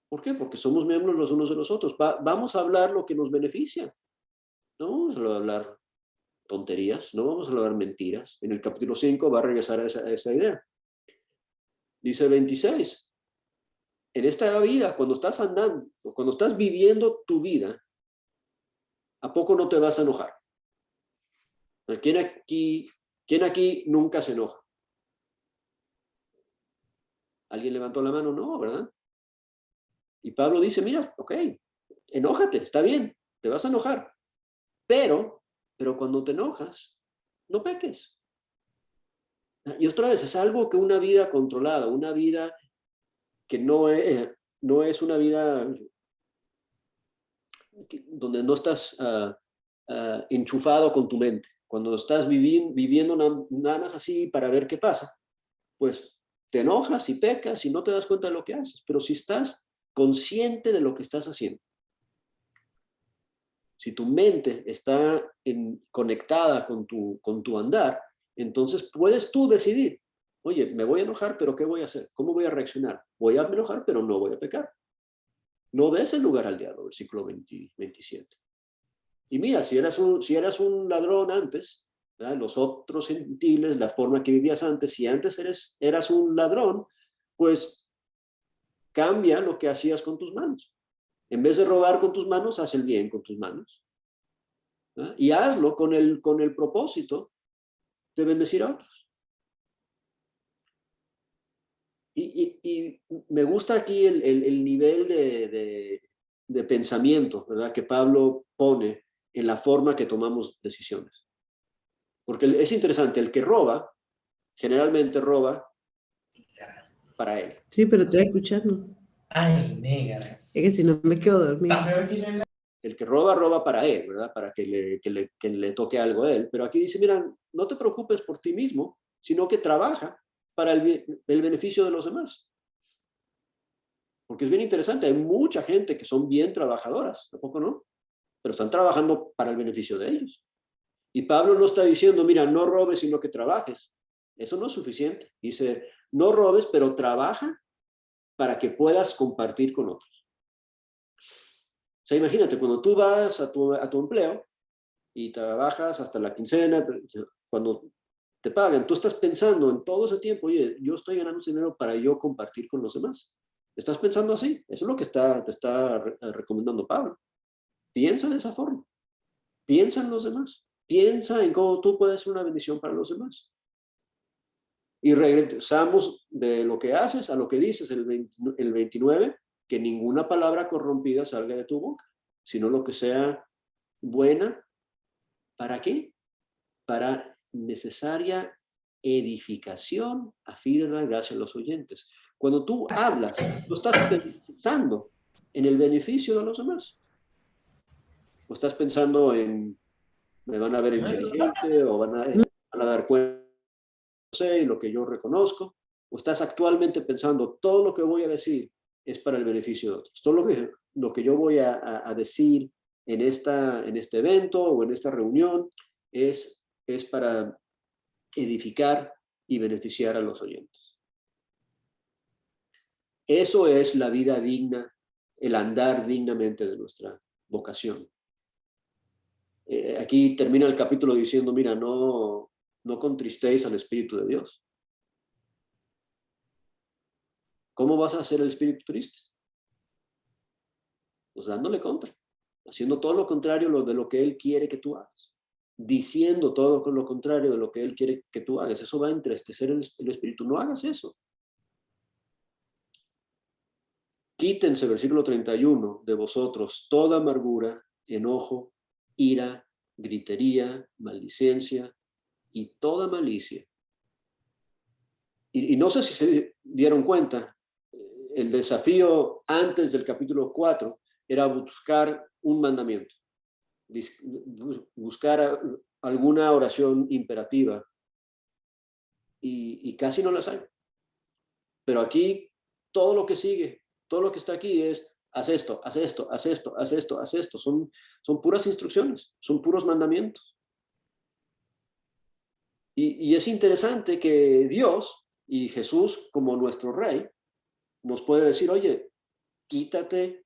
¿Por qué? Porque somos miembros los unos de los otros. Vamos a hablar lo que nos beneficia. No vamos a hablar tonterías, no vamos a hablar mentiras. En el capítulo 5 va a regresar a esa idea. Dice 26. En esta vida, cuando estás andando, cuando estás viviendo tu vida, ¿a poco no te vas a enojar? ¿Quién aquí nunca se enoja? ¿Alguien levantó la mano? No, ¿verdad? Y Pablo dice, mira, ok, enójate, está bien, te vas a enojar. Pero cuando te enojas, no peques. Y otra vez, es algo que una vida controlada, una vida que no es una vida donde no estás enchufado con tu mente. Cuando estás viviendo nada más así para ver qué pasa, pues te enojas y pecas y no te das cuenta de lo que haces. Pero si estás consciente de lo que estás haciendo, si tu mente está conectada con tu andar, entonces puedes tú decidir, oye, me voy a enojar, pero ¿qué voy a hacer? ¿Cómo voy a reaccionar? Voy a enojar, pero no voy a pecar. No des el lugar al diablo, versículo 27. Y mira, si eras un ladrón antes, ¿verdad? Los otros gentiles, la forma que vivías antes, si antes eras un ladrón, pues cambia lo que hacías con tus manos. En vez de robar con tus manos, haz el bien con tus manos. ¿Ah? Y hazlo con el propósito de bendecir a otros. Y me gusta aquí el nivel de pensamiento, ¿verdad?, que Pablo pone en la forma que tomamos decisiones. Porque es interesante, el que roba, generalmente roba para él. Sí, pero estoy escuchando. Ay, negra. Es que si no me quedo dormido. El que roba, roba para él, ¿verdad? Para que le toque algo a él. Pero aquí dice, mira, no te preocupes por ti mismo, sino que trabaja para el beneficio de los demás. Porque es bien interesante, hay mucha gente que son bien trabajadoras, ¿tampoco no? Pero están trabajando para el beneficio de ellos. Y Pablo no está diciendo, mira, no robes, sino que trabajes. Eso no es suficiente. Dice, no robes, pero trabaja para que puedas compartir con otros. O sea, imagínate, cuando tú vas a tu empleo y trabajas hasta la quincena, cuando te pagan, tú estás pensando en todo ese tiempo, oye, yo estoy ganando dinero para yo compartir con los demás. ¿Estás pensando así? Eso es lo que te está recomendando Pablo. Piensa de esa forma. Piensa en los demás. Piensa en cómo tú puedes ser una bendición para los demás. Y regresamos de lo que haces a lo que dices, el 29, que ninguna palabra corrompida salga de tu boca, sino lo que sea buena. ¿Para qué? Para necesaria edificación a fin de dar gracia a los oyentes. Cuando tú hablas, tú estás pensando en el beneficio de los demás. O estás pensando en, me van a ver inteligente, o van a dar cuenta de lo que yo reconozco, o estás actualmente pensando, todo lo que voy a decir es para el beneficio de otros. Todo lo que yo voy a decir en este evento o en esta reunión es para edificar y beneficiar a los oyentes. Eso es la vida digna, el andar dignamente de nuestra vocación. Aquí termina el capítulo diciendo, mira, no contristéis al Espíritu de Dios. ¿Cómo vas a hacer el Espíritu triste? Pues dándole contra, haciendo todo lo contrario de lo que Él quiere que tú hagas, diciendo todo lo contrario de lo que Él quiere que tú hagas. Eso va a entristecer el Espíritu. No hagas eso. Quítense, versículo 31, de vosotros toda amargura, enojo, ira, gritería, maldicencia y toda malicia. Y no sé si se dieron cuenta, el desafío antes del capítulo 4 era buscar un mandamiento, buscar alguna oración imperativa, y casi no las hay. Pero aquí todo lo que sigue, todo lo que está aquí es, haz esto, haz esto, haz esto, haz esto, haz esto. Son puras instrucciones, son puros mandamientos. Y es interesante que Dios y Jesús, como nuestro Rey, nos puede decir, oye, quítate,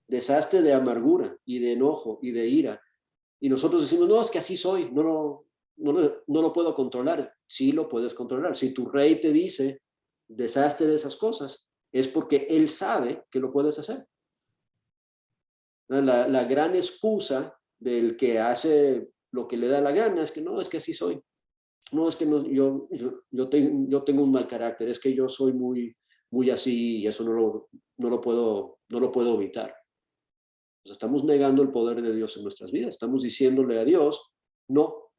deshazte de amargura y de enojo y de ira. Y nosotros decimos, no, es que así soy, no lo puedo controlar. Sí lo puedes controlar. Si tu Rey te dice, deshazte de esas cosas, es porque Él sabe que lo puedes hacer. La gran excusa del que hace lo que le da la gana es que no, es que así soy. No, es que no, yo tengo un mal carácter, es que yo soy muy así y eso no lo puedo evitar. Pues estamos negando el poder de Dios en nuestras vidas. Estamos diciéndole a Dios, no.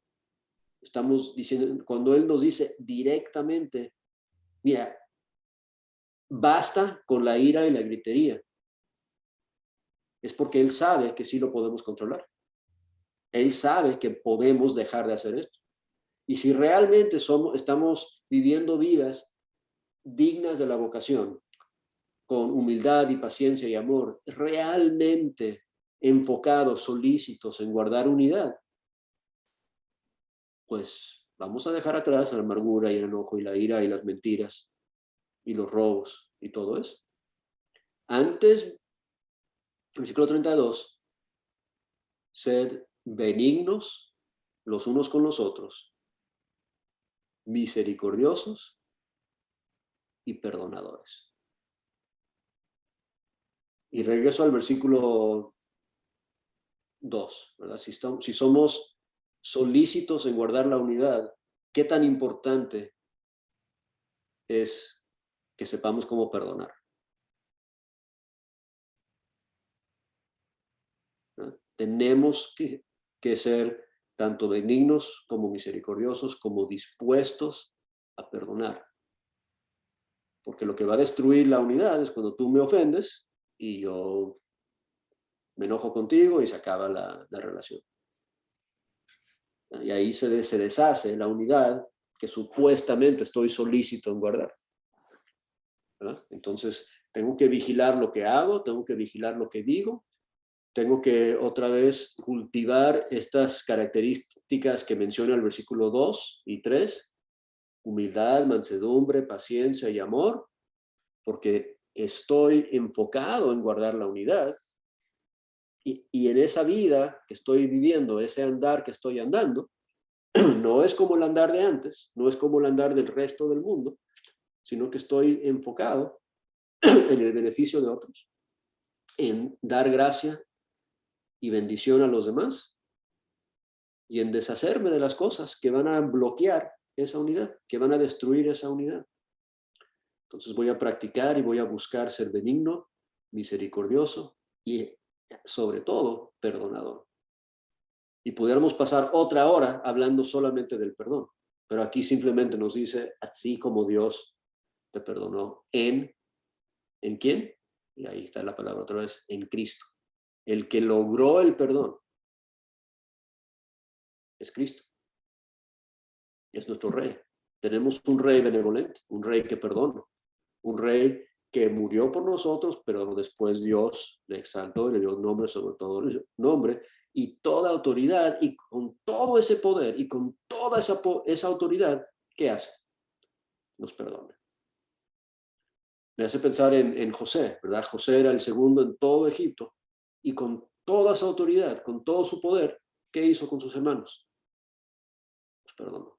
Estamos diciendo, cuando Él nos dice directamente, mira, basta con la ira y la gritería. Es porque Él sabe que sí lo podemos controlar. Él sabe que podemos dejar de hacer esto. Y si realmente estamos viviendo vidas dignas de la vocación, con humildad y paciencia y amor, realmente enfocados, solícitos en guardar unidad, pues vamos a dejar atrás la amargura y el enojo y la ira y las mentiras y los robos y todo eso. Antes, versículo 32, sed benignos los unos con los otros, misericordiosos y perdonadores. Y regreso al versículo 2, ¿verdad? Si somos solícitos en guardar la unidad, ¿qué tan importante es que sepamos cómo perdonar? ¿Verdad? Tenemos que ser tanto benignos como misericordiosos, como dispuestos a perdonar. Porque lo que va a destruir la unidad es cuando tú me ofendes y yo me enojo contigo y se acaba la relación. Y ahí se deshace la unidad que supuestamente estoy solícito en guardar. ¿Verdad? Entonces, tengo que vigilar lo que hago, tengo que vigilar lo que digo, tengo que otra vez cultivar estas características que menciona el versículo 2 y 3, humildad, mansedumbre, paciencia y amor, porque estoy enfocado en guardar la unidad. Y en esa vida que estoy viviendo, ese andar que estoy andando, no es como el andar de antes, no es como el andar del resto del mundo, sino que estoy enfocado en el beneficio de otros, en dar gracia y bendición a los demás, y en deshacerme de las cosas que van a bloquear esa unidad, que van a destruir esa unidad. Entonces voy a practicar y voy a buscar ser benigno, misericordioso y sobre todo perdonador. Y pudiéramos pasar otra hora hablando solamente del perdón, pero aquí simplemente nos dice, así como Dios te perdonó ¿en quién? Y ahí está la palabra otra vez, en Cristo. El que logró el perdón es Cristo. Es nuestro rey. Tenemos un rey benevolente, un rey que perdona, un rey que murió por nosotros, pero después Dios le exaltó y le dio nombre sobre todo nombre, y toda autoridad, y con todo ese poder, y con toda esa autoridad, ¿qué hace? Nos perdona. Me hace pensar en José, ¿verdad? José era el segundo en todo Egipto, y con toda esa autoridad, con todo su poder, ¿qué hizo con sus hermanos? Nos perdonó.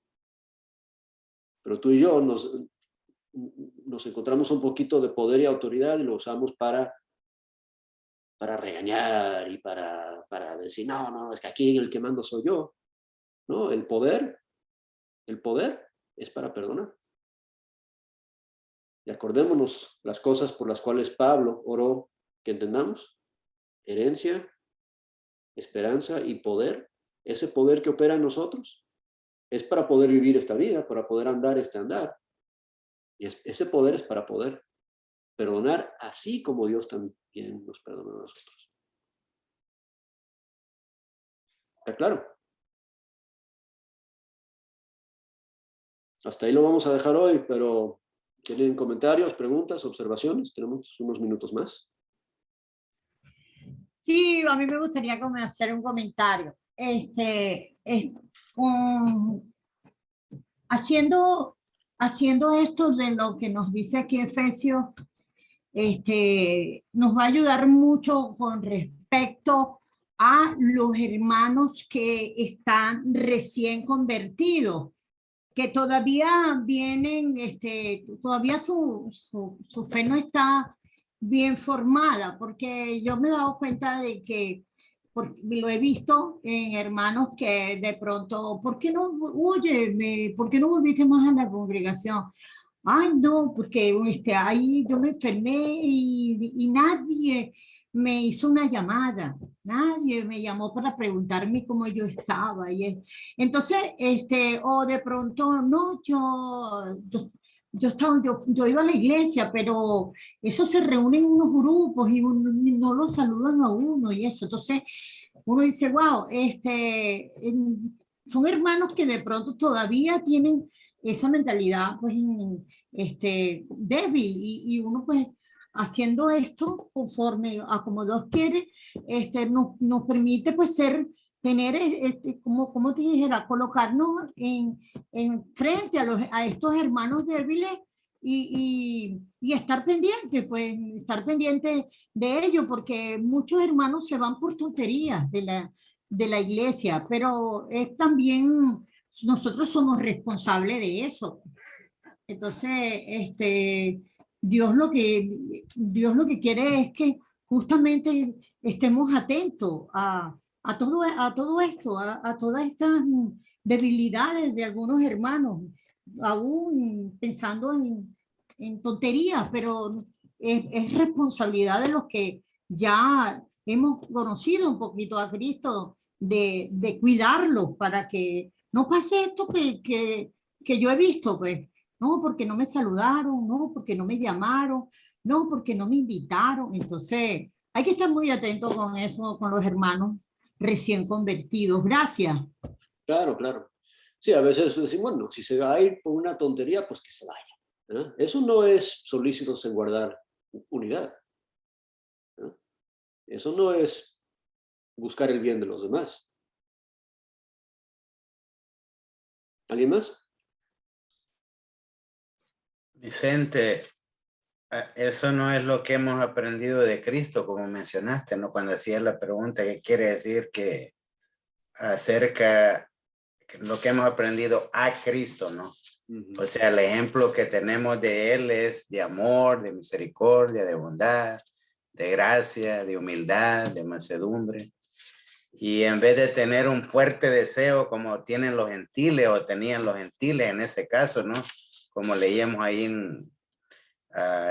Pero tú y yo nos encontramos un poquito de poder y autoridad y lo usamos para regañar y para decir, no, es que aquí el que mando soy yo. No, el poder es para perdonar. Y acordémonos las cosas por las cuales Pablo oró que entendamos: herencia, esperanza y poder. Ese poder que opera en nosotros es para poder vivir esta vida, para poder andar este andar. Y ese poder es para poder perdonar así como Dios también nos perdona a nosotros. ¿Está claro? Hasta ahí lo vamos a dejar hoy, pero ¿tienen comentarios, preguntas, observaciones? Tenemos unos minutos más. Sí, a mí me gustaría hacer un comentario. Haciendo esto de lo que nos dice aquí Efesios, nos va a ayudar mucho con respecto a los hermanos que están recién convertidos, que todavía vienen, todavía su fe no está bien formada, porque yo me he dado cuenta de que lo he visto en hermanos que de pronto, ¿por qué no volviste más a la congregación? Ay, no, porque ahí yo me enfermé y nadie me hizo una llamada, nadie me llamó para preguntarme cómo yo estaba. Entonces, o de pronto, no, yo iba a la iglesia, pero eso se reúnen unos grupos y no lo saludan a uno y eso. Entonces, uno dice, wow, son hermanos que de pronto todavía tienen esa mentalidad pues, débil y uno pues haciendo esto conforme a como Dios quiere, nos permite pues tener, como te dijera, colocarnos en frente a estos hermanos débiles y estar pendiente, pues estar pendiente de ellos, porque muchos hermanos se van por tonterías de la iglesia, pero es también, nosotros somos responsables de eso. Entonces, Dios lo que quiere es que justamente estemos atentos a todo esto, a todas estas debilidades de algunos hermanos, aún pensando en tonterías, pero es responsabilidad de los que ya hemos conocido un poquito a Cristo, de cuidarlos para que no pase esto que yo he visto, pues, no, porque no me saludaron, no, porque no me llamaron, no, porque no me invitaron. Entonces, hay que estar muy atentos con eso, con los hermanos recién convertidos. Gracias. Claro, claro. Sí, a veces decimos, bueno, si se va a ir por una tontería, pues que se vaya. ¿Eh? Eso no es solícitos en guardar unidad. ¿Eh? Eso no es buscar el bien de los demás. ¿Alguien más? Vicente, eso no es lo que hemos aprendido de Cristo, como mencionaste, ¿no? Cuando hacías la pregunta, ¿qué quiere decir que acerca lo que hemos aprendido a Cristo, ¿no? O sea, el ejemplo que tenemos de Él es de amor, de misericordia, de bondad, de gracia, de humildad, de mansedumbre. Y en vez de tener un fuerte deseo como tienen los gentiles o tenían los gentiles en ese caso, ¿no? Como leíamos ahí en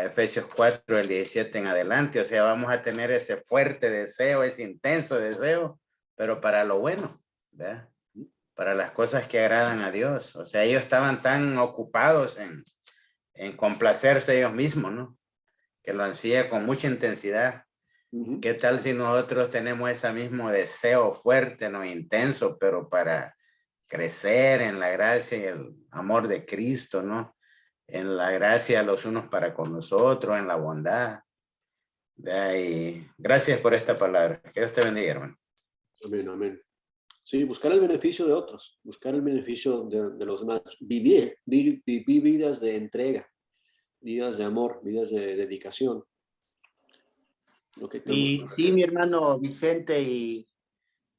Efesios 4, el 17 en adelante. O sea, vamos a tener ese fuerte deseo, ese intenso deseo, pero para lo bueno, ¿verdad? Para las cosas que agradan a Dios. O sea, ellos estaban tan ocupados en complacerse ellos mismos, ¿no? Que lo hacían con mucha intensidad. ¿Qué tal si nosotros tenemos ese mismo deseo fuerte, no intenso, pero para crecer en la gracia y el amor de Cristo, ¿no? En la gracia los unos para con nosotros, en la bondad. Y gracias por esta palabra. Que Dios te bendiga, hermano. Amén, amén. Sí, buscar el beneficio de otros, buscar el beneficio de los demás. Vivir vidas de entrega, vidas de amor, vidas de dedicación. Y sí, mi hermano Vicente, y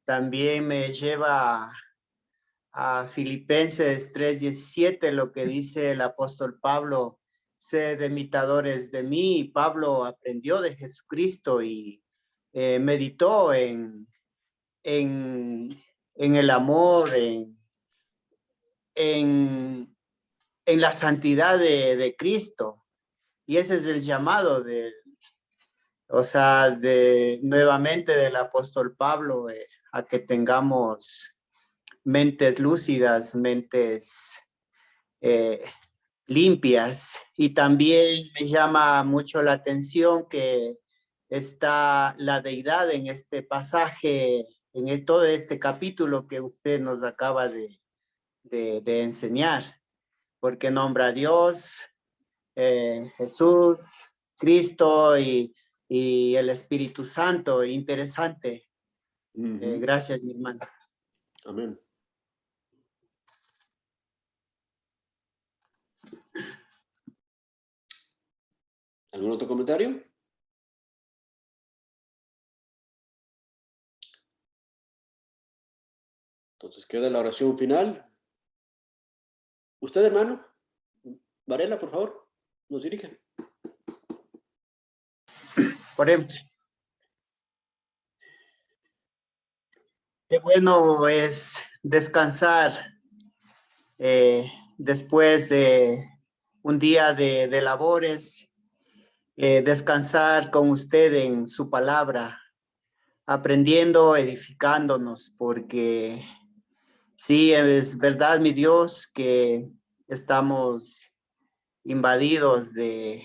también me lleva a Filipenses 3:17, lo que dice el apóstol Pablo: sed imitadores de mí. Pablo aprendió de Jesucristo y meditó en el amor, en la santidad de Cristo. Y ese es el llamado nuevamente del apóstol Pablo, a que tengamos mentes lúcidas, mentes limpias. Y también me llama mucho la atención que está la deidad en este pasaje, en todo este capítulo que usted nos acaba de enseñar, porque nombra a Dios, Jesús, Cristo y el Espíritu Santo. Interesante. Gracias, mi hermano. Amén. ¿Algún otro comentario? Entonces queda la oración final. Usted, hermano, Varela, por favor, nos dirige. Oremos. Qué bueno es descansar después de un día de labores, descansar con usted en su palabra, aprendiendo, edificándonos, porque sí, es verdad, mi Dios, que estamos invadidos de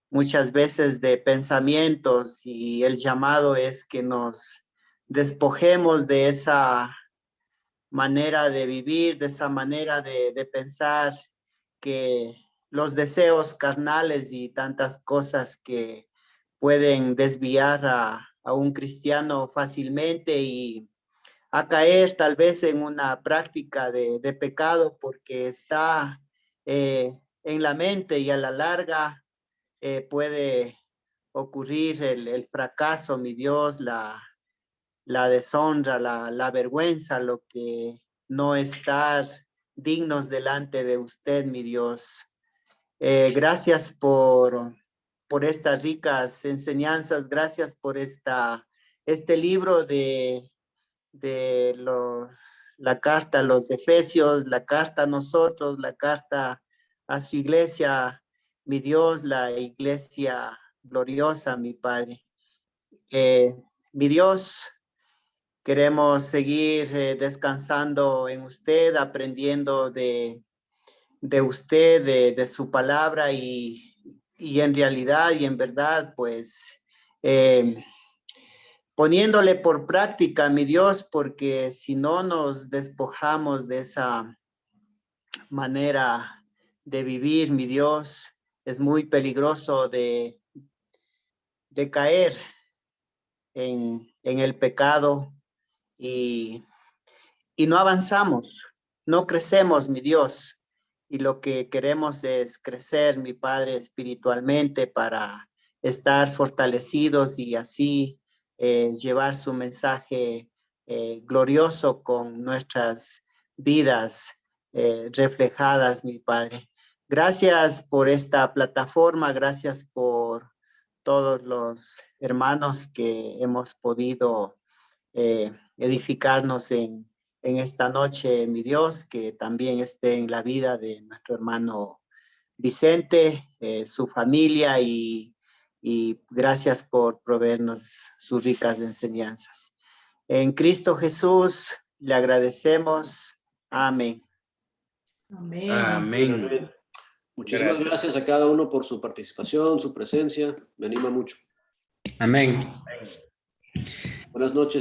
muchas veces de pensamientos, y el llamado es que nos despojemos de esa manera de vivir, de esa manera de pensar, que los deseos carnales y tantas cosas que pueden desviar a un cristiano fácilmente y a caer tal vez en una práctica de pecado, porque está en la mente, y a la larga puede ocurrir el fracaso, mi Dios, la deshonra, la vergüenza, lo que no estar dignos delante de usted, mi Dios. Gracias por por estas ricas enseñanzas. Gracias por este libro de la carta a los Efesios, la carta a nosotros, la carta a su iglesia, mi Dios, la iglesia gloriosa, mi Padre. Mi Dios, queremos seguir descansando en usted, aprendiendo de usted, de su palabra y en realidad y en verdad, pues, poniéndole por práctica, mi Dios, porque si no nos despojamos de esa manera de vivir, mi Dios, es muy peligroso de caer en el pecado y no avanzamos, no crecemos, mi Dios. Y lo que queremos es crecer, mi Padre, espiritualmente para estar fortalecidos y así llevar su mensaje glorioso con nuestras vidas reflejadas, mi Padre. Gracias por esta plataforma, gracias por todos los hermanos que hemos podido edificarnos en esta noche, mi Dios, que también esté en la vida de nuestro hermano Vicente, su familia y gracias por proveernos sus ricas enseñanzas. En Cristo Jesús le agradecemos. Amén. Amén. Amén. Muchísimas gracias a cada uno por su participación, su presencia. Me anima mucho. Amén. Buenas noches.